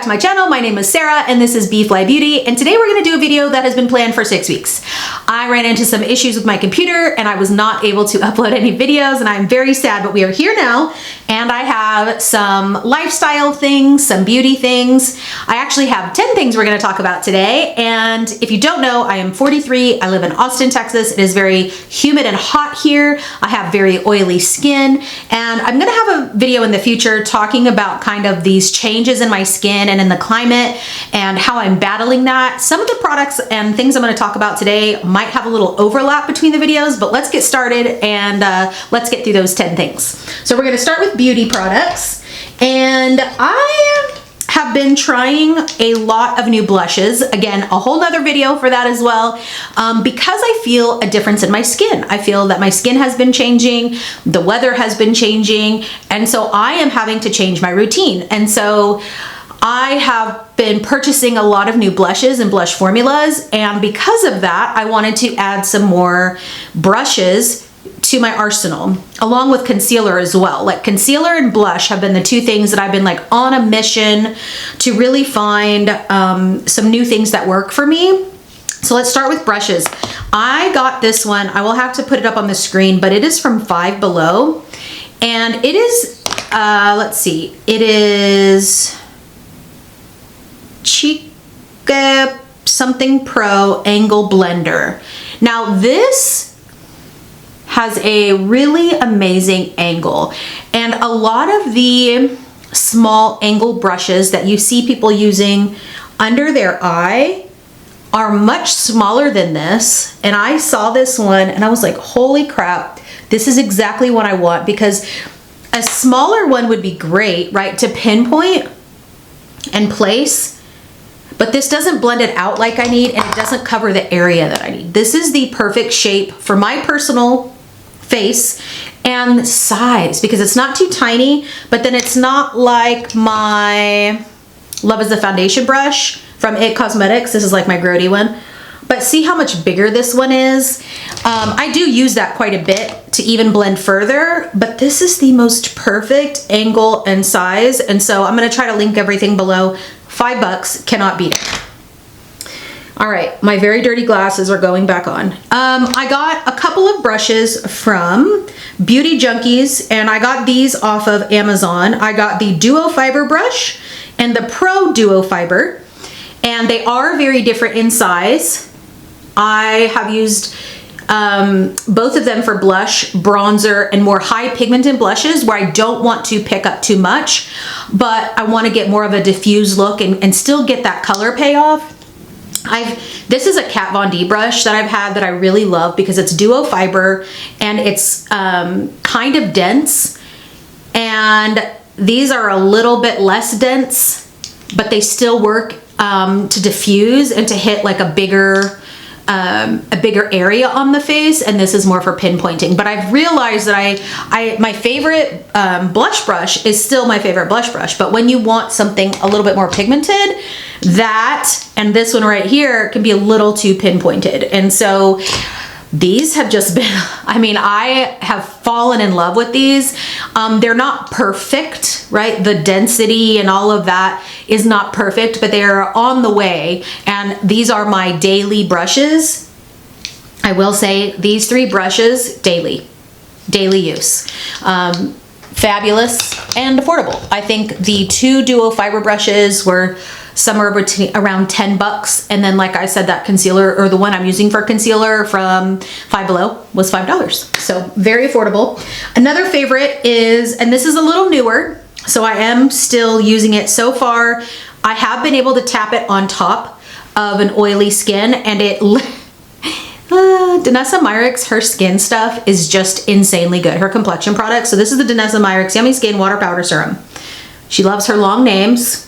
to my channel. My name is Sarah and this is B.fleye Beauty, and today we're going to do a video that has been planned for 6 weeks. I ran into some issues with my computer and I was not able to upload any videos, and I'm very sad, but we are here now and I have some lifestyle things, some beauty things. I actually have 10 things we're going to talk about today, and if you don't know, I am 43. I live in Austin, Texas. It is very humid and hot here. I have very oily skin, and I'm going to have a video in the future talking about kind of these changes in my skin and in the climate and how I'm battling that. Some of the products and things I'm going to talk about today might have a little overlap between the videos, but let's get started and let's get through those 10 things. So we're going to start with beauty products, and I have been trying a lot of new blushes. Again, a whole nother video for that as well, because I feel a difference in my skin. I feel that my skin has been changing, the weather has been changing, and so I am having to change my routine. And so I have been purchasing a lot of new blushes and blush formulas, and because of that, I wanted to add some more brushes to my arsenal, along with concealer as well. Like concealer and blush have been the two things that I've been like on a mission to really find some new things that work for me. So let's start with brushes. I got this one, I will have to put it up on the screen, but it is from Five Below, and it is, let's see, it is Chique something Pro Angle Blender. Now this has a really amazing angle, and a lot of the small angle brushes that you see people using under their eye are much smaller than this. And I saw this one and I was like, holy crap, this is exactly what I want, because a smaller one would be great, right, to pinpoint and place, but this doesn't blend it out like I need, and it doesn't cover the area that I need. This is the perfect shape for my personal face and size, because it's not too tiny, but then it's not like my Love is the Foundation brush from It Cosmetics. This is like my grody one, but see how much bigger this one is. I do use that quite a bit to even blend further, but this is the most perfect angle and size, and so I'm going to try to link everything below. $5, cannot beat it. All right, my very dirty glasses are going back on. I got a couple of brushes from Beauty Junkies, and I got these off of Amazon. I got the Duo Fiber brush and the Pro Duo Fiber, and they are very different in size. I have used both of them for blush, bronzer, and more high pigmented blushes where I don't want to pick up too much, but I want to get more of a diffused look and still get that color payoff. This is a Kat Von D brush that I've had that I really love because it's duo fiber and it's kind of dense, and these are a little bit less dense, but they still work to diffuse and to hit like a bigger area on the face, and this is more for pinpointing. But I've realized that my favorite blush brush is still my favorite blush brush, but when you want something a little bit more pigmented, that and this one right here can be a little too pinpointed. And so these have just been, I mean, I have fallen in love with these. They're not perfect, right? The density and all of that is not perfect, but they are on the way. And these are my daily brushes. I will say these 3 brushes, daily use. Fabulous and affordable. I think the 2 Duo Fiber brushes were somewhere between around $10, and then like I said, that concealer, or the one I'm using for concealer from Five Below, was $5. So very affordable. Another favorite is, and this is a little newer, so I am still using it so far. I have been able to tap it on top of an oily skin, and it Danessa Myricks, her skin stuff is just insanely good. Her complexion products. So this is the Danessa Myricks Yummy Skin Water Powder Serum. She loves her long names,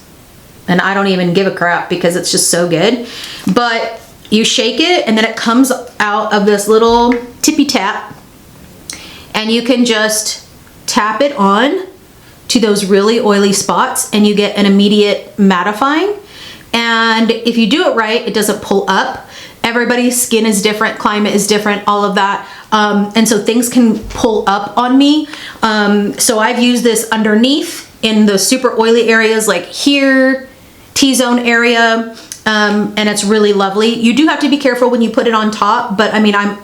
and I don't even give a crap because it's just so good. But you shake it and then it comes out of this little tippy tap, and you can just tap it on to those really oily spots and you get an immediate mattifying. And if you do it right, it doesn't pull up. Everybody's skin is different, climate is different, all of that. And so things can pull up on me. So I've used this underneath in the super oily areas like here, T-zone area, and it's really lovely. You do have to be careful when you put it on top, but I mean, I'm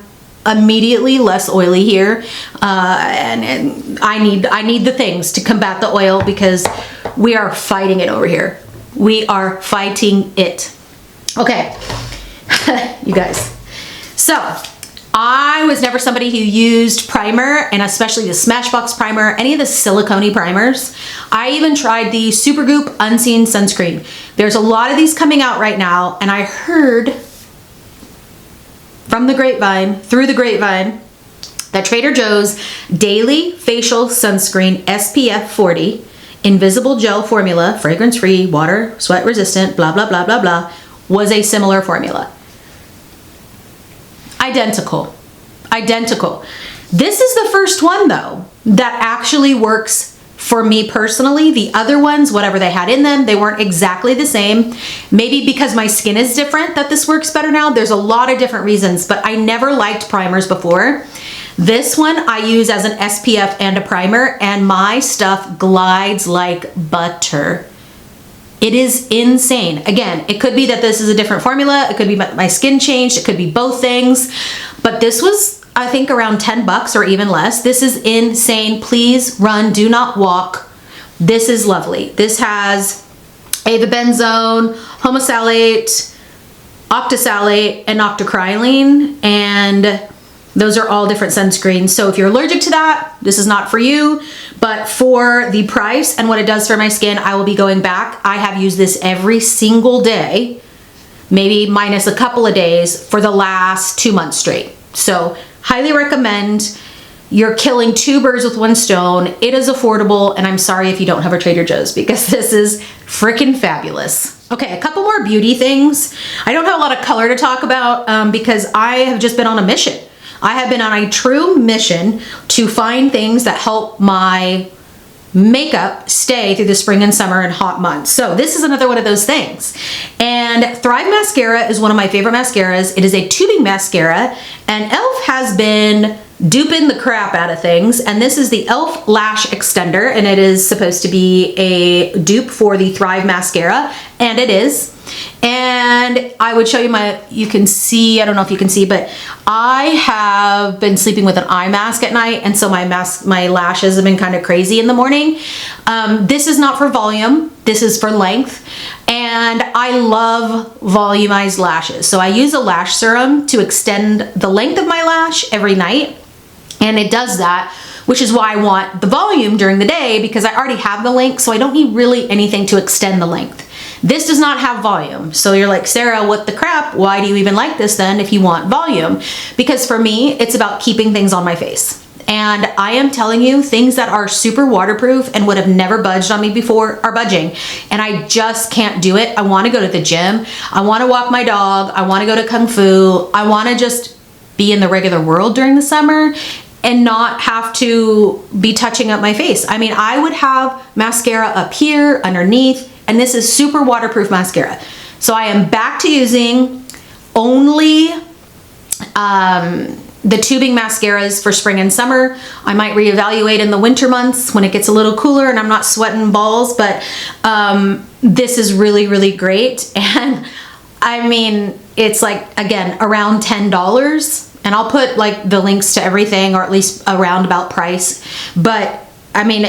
immediately less oily here, and I need the things to combat the oil because we are fighting it over here. We are fighting it. Okay, you guys. So I was never somebody who used primer, and especially the Smashbox primer, any of the silicone primers. I even tried the Supergoop Unseen Sunscreen. There's a lot of these coming out right now, and I heard from the grapevine, through the grapevine, that Trader Joe's Daily Facial Sunscreen SPF 40, Invisible Gel Formula, fragrance-free, water, sweat resistant, blah, blah, blah, blah, blah, was a similar formula. Identical. Identical. This is the first one, though, that actually works for me personally. The other ones, whatever they had in them, they weren't exactly the same. Maybe because my skin is different that this works better now. There's a lot of different reasons, but I never liked primers before. This one I use as an SPF and a primer, and my stuff glides like butter. It is insane. Again, it could be that this is a different formula. It could be my skin changed. It could be both things. But this was, I think, around 10 bucks or even less. This is insane. Please run, do not walk. This is lovely. This has avobenzone, homosalate, octisalate, and octocrylene. And those are all different sunscreens. So if you're allergic to that, this is not for you. But for the price and what it does for my skin, I will be going back. I have used this every single day, maybe minus a couple of days, for the last 2 months straight. So highly recommend. You're killing two birds with one stone. It is affordable, and I'm sorry if you don't have a Trader Joe's because this is freaking fabulous. Okay, a couple more beauty things. I don't have a lot of color to talk about because I have just been on a mission. I have been on a true mission to find things that help my makeup stay through the spring and summer and hot months. So this is another one of those things. And Thrive Mascara is one of my favorite mascaras. It is a tubing mascara, and e.l.f. has been duping the crap out of things. And this is the e.l.f. Lash Extender, and it is supposed to be a dupe for the Thrive Mascara, and it is. And I would show you you can see, I don't know if you can see, but I have been sleeping with an eye mask at night, and so my lashes have been kind of crazy in the morning. This is not for volume, this is for length, and I love volumized lashes. So I use a lash serum to extend the length of my lash every night, and it does that, which is why I want the volume during the day, because I already have the length, so I don't need really anything to extend the length. This does not have volume. So you're like, Sarah, what the crap? Why do you even like this then if you want volume? Because for me, it's about keeping things on my face. And I am telling you, things that are super waterproof and would have never budged on me before are budging. And I just can't do it. I want to go to the gym. I want to walk my dog. I want to go to Kung Fu. I want to just be in the regular world during the summer and not have to be touching up my face. I mean, I would have mascara up here, underneath, and this is super waterproof mascara. So I am back to using only the tubing mascaras for spring and summer. I might reevaluate in the winter months when it gets a little cooler and I'm not sweating balls, but this is really, really great. And I mean, it's like, again, around $10. And I'll put like the links to everything, or at least a roundabout price. But I mean,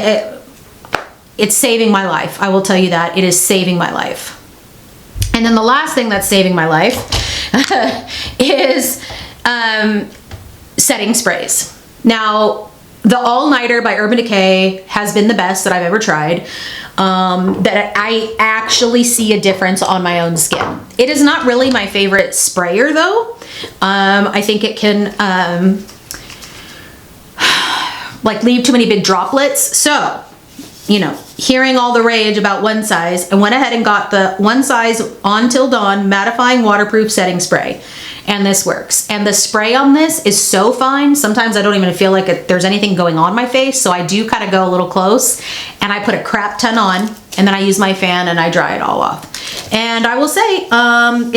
it's saving my life. I will tell you that. It is saving my life. And then the last thing that's saving my life is setting sprays. Now, the All Nighter by Urban Decay has been the best that I've ever tried. That I actually see a difference on my own skin. It is not really my favorite sprayer though. I think it can like leave too many big droplets. So, you know, hearing all the rage about One Size, I went ahead and got the One Size On Till Dawn Mattifying Waterproof Setting Spray. And this works. And the spray on this is so fine. Sometimes I don't even feel like there's anything going on my face. So I do kind of go a little close, and I put a crap ton on, and then I use my fan and I dry it all off. And I will say,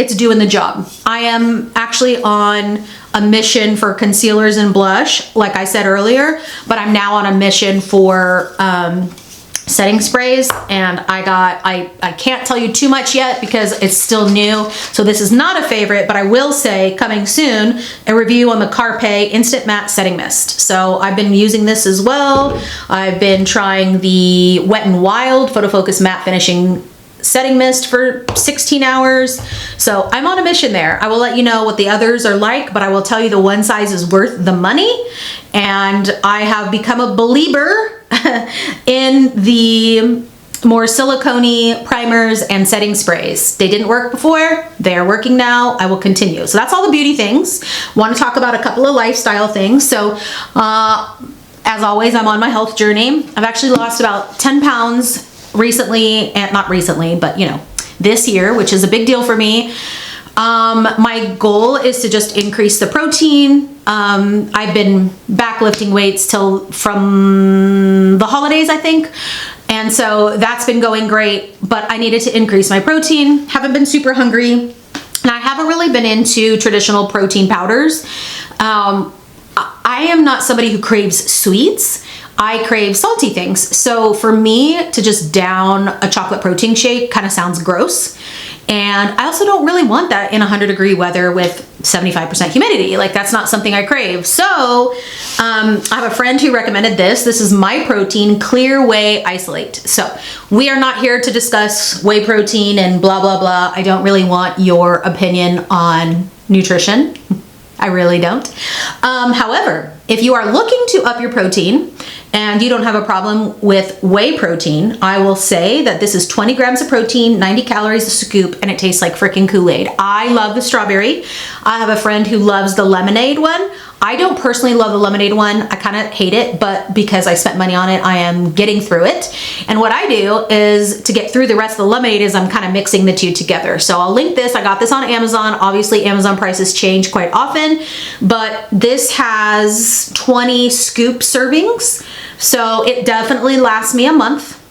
it's doing the job. I am actually on a mission for concealers and blush, like I said earlier, but I'm now on a mission for setting sprays, and I can't tell you too much yet because it's still new, so this is not a favorite, but I will say coming soon, a review on the Carpe Instant Matte Setting Mist. So I've been using this as well. I've been trying the Wet n Wild Photo Focus Matte Finishing Setting Mist for 16 hours. So I'm on a mission there. I will let you know what the others are like, but I will tell you the one size is worth the money, and I have become a believer in the more silicone primers and setting sprays. They didn't work before, they are working now. I will continue. So that's all the beauty things. Want to talk about a couple of lifestyle things. So as always, I'm on my health journey. I've actually lost about 10 pounds recently, and not recently, but you know, this year, which is a big deal for me. My goal is to just increase the protein. I've been backlifting weights from the holidays, I think. And so that's been going great, but I needed to increase my protein. Haven't been super hungry. And I haven't really been into traditional protein powders. I am not somebody who craves sweets. I crave salty things. So for me to just down a chocolate protein shake kind of sounds gross. And I also don't really want that in 100-degree weather with 75% humidity. Like, that's not something I crave. So I have a friend who recommended this. This is My Protein Clear Whey Isolate. So we are not here to discuss whey protein and blah, blah, blah. I don't really want your opinion on nutrition. I really don't. However, if you are looking to up your protein and you don't have a problem with whey protein, I will say that this is 20 grams of protein, 90 calories a scoop, and it tastes like freaking Kool-Aid. I love the strawberry. I have a friend who loves the lemonade one. I don't personally love the lemonade one. I kind of hate it, but because I spent money on it, I am getting through it. And what I do is, to get through the rest of the lemonade, is I'm kind of mixing the two together. So I'll link this. I got this on Amazon. Obviously, Amazon prices change quite often, but this has 20 scoop servings. So it definitely lasts me a month,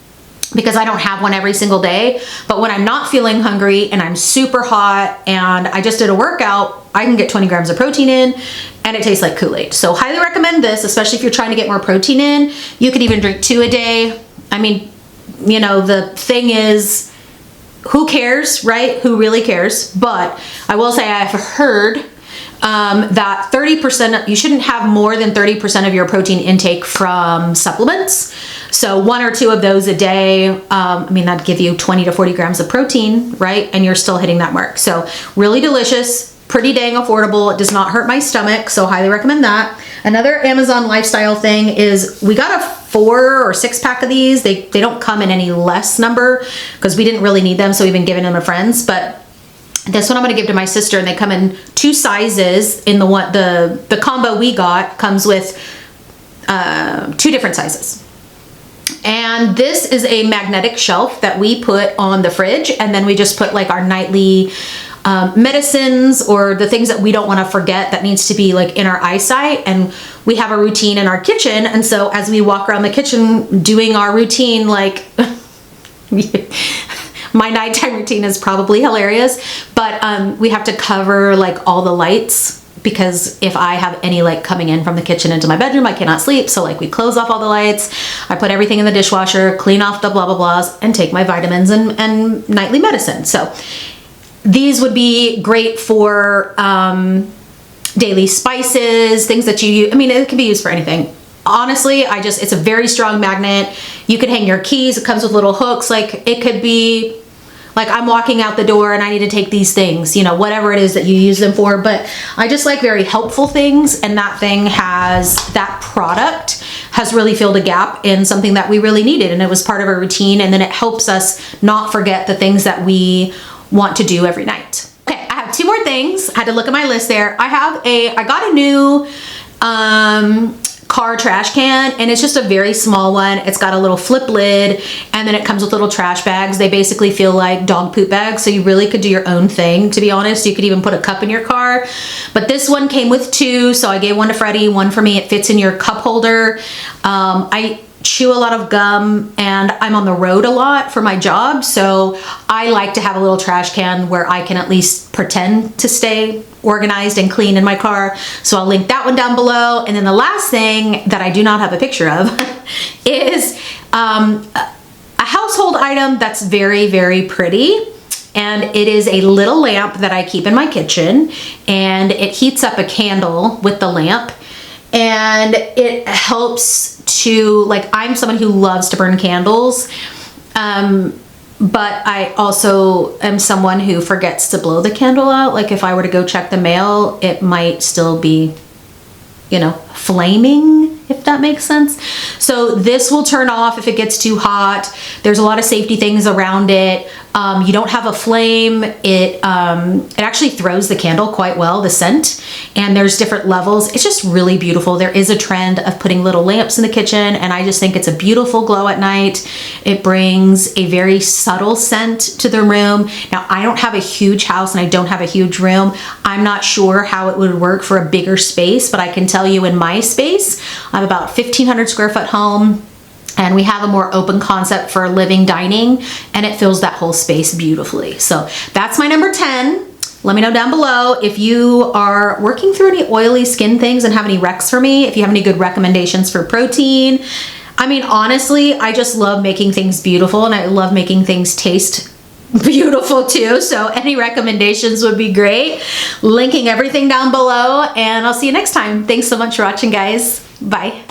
because I don't have one every single day. But when I'm not feeling hungry and I'm super hot and I just did a workout, I can get 20 grams of protein in, and it tastes like Kool-Aid. So highly recommend this, especially if you're trying to get more protein in. You could even drink 2 a day. I mean, you know, the thing is, who cares, right? Who really cares? But I will say, I've heard that 30%, you shouldn't have more than 30% of your protein intake from supplements. So 1 or 2 of those a day, I mean, that'd give you 20 to 40 grams of protein, right? And you're still hitting that mark. So really delicious, pretty dang affordable. It does not hurt my stomach, so highly recommend that. Another Amazon lifestyle thing is, we got a 4 or 6 pack of these. They don't come in any less number because we didn't really need them, so we've been giving them to friends. But this one I'm gonna give to my sister, and they come in 2 sizes. In the combo we got comes with 2 different sizes. And this is a magnetic shelf that we put on the fridge, and then we just put like our nightly medicines, or the things that we don't want to forget that needs to be like in our eyesight. And we have a routine in our kitchen, and so as we walk around the kitchen doing our routine, like my nighttime routine is probably hilarious, but we have to cover like all the lights, because if I have any light coming in from the kitchen into my bedroom, I cannot sleep. So like, we close off all the lights, I put everything in the dishwasher, clean off the blah blah blahs, and take my vitamins and nightly medicine. So these would be great for daily spices, things that you use. I mean, it can be used for anything. Honestly, it's a very strong magnet. You can hang your keys. It comes with little hooks. Like, it could be like, I'm walking out the door and I need to take these things, you know, whatever it is that you use them for. But I just like very helpful things, and that product has really filled a gap in something that we really needed, and it was part of our routine. And then it helps us not forget the things that we want to do every night. Okay, I have 2 more things. I had to look at my list there. I got a new car trash can, and it's just a very small one. It's got a little flip lid, and then it comes with little trash bags. They basically feel like dog poop bags, so you really could do your own thing, to be honest. You could even put a cup in your car, but this one came with 2, so I gave one to Freddie, one for me. It fits in your cup holder. I chew a lot of gum, and I'm on the road a lot for my job, so I like to have a little trash can where I can at least pretend to stay organized and clean in my car. So I'll link that one down below. And then the last thing that I do not have a picture of is household item that's very, very pretty. And it is a little lamp that I keep in my kitchen, and it heats up a candle with the lamp, and it helps to, like, I'm someone who loves to burn candles, but I also am someone who forgets to blow the candle out. Like if I were to go check the mail, it might still be, you know, flaming, if that makes sense. So this will turn off if it gets too hot. There's a lot of safety things around it. You don't have a flame. It actually throws the candle quite well, the scent, and there's different levels. It's just really beautiful. There is a trend of putting little lamps in the kitchen, and I just think it's a beautiful glow at night. It brings a very subtle scent to the room. Now, I don't have a huge house and I don't have a huge room. I'm not sure how it would work for a bigger space, but I can tell you in my space, I have about 1,500 square foot home, and we have a more open concept for living, dining, and it fills that whole space beautifully. So that's my number 10. Let me know down below if you are working through any oily skin things and have any recs for me, if you have any good recommendations for protein. I mean, honestly, I just love making things beautiful, and I love making things taste beautiful too. So any recommendations would be great. Linking everything down below, and I'll see you next time. Thanks so much for watching, guys. Bye.